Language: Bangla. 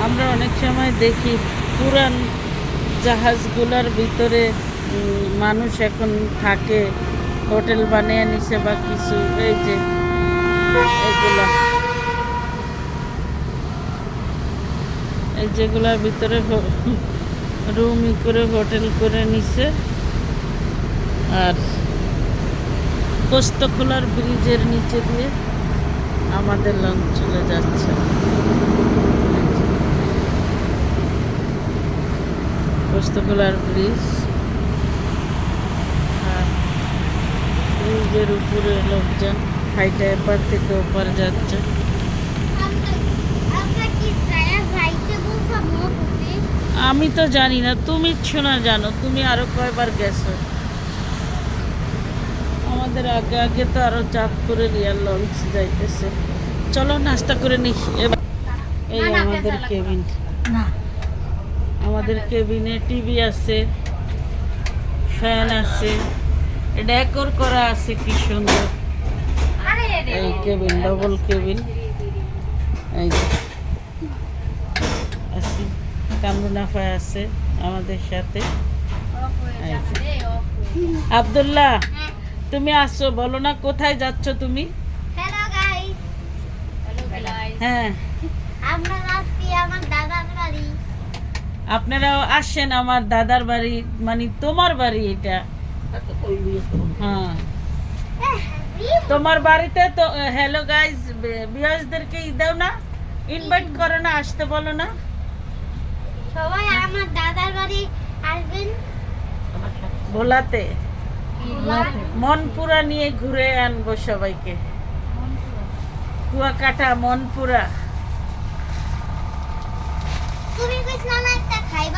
আমরা অনেক সময় দেখি পুরান জাহাজগুলোর ভিতরে মানুষ এখন থাকে, হোটেল বানিয়ে নিছে বা কিছু। এই যে এগুলা, এই যেগুলার ভিতরে রুমই করে হোটেল করে নিছে। আর পোস্তখোলার ব্রিজের নিচে দিয়ে আমাদের লঞ্চ চলে যাচ্ছে। পোস্তখোলার ব্রিজ, আর ব্রিজের উপরে লোকজন হাইটা এপার থেকে ওপার যাচ্ছে। আমি তো জানি না, তুমি শোনা জানো, তুমি আরো কয়বার গেছো। আমাদের আগে আগে তো আরো চাঁদপুরের রিয়াল লঞ্চ যাইতেছে। চলো নাস্তা করে নি এবার। এই আমাদের কেবিন, আমাদের কেবিনে টিভি আছে, ফ্যান আছে, ডেকোর করা আছে কি সুন্দর। এই কেবিন ডবল কেবিন। এই যে আছি, কামরুনাফা আছে আমাদের সাথে। আব্দুল্লাহ, তুমি আসছো, বলো না কোথায় যাচ্ছ তুমি? হ্যাঁ, আপনারাও আসেন আমার দাদার বাড়ি, মানে তোমার বাড়ি এটা। হ্যাঁ, তোমার বাড়িতে তো। হ্যালো গাইস, ভিউয়ার্সদেরকে দাও না, ইনভাইট করো না, আসতে বলো না। সবাই আমার দাদার বাড়ি আসবেন ভোলাতে। মনপুরা নিয়ে ঘুরে আনবো সবাইকে। কুয়াকাটা, মনপুরা। তুমি কইছ না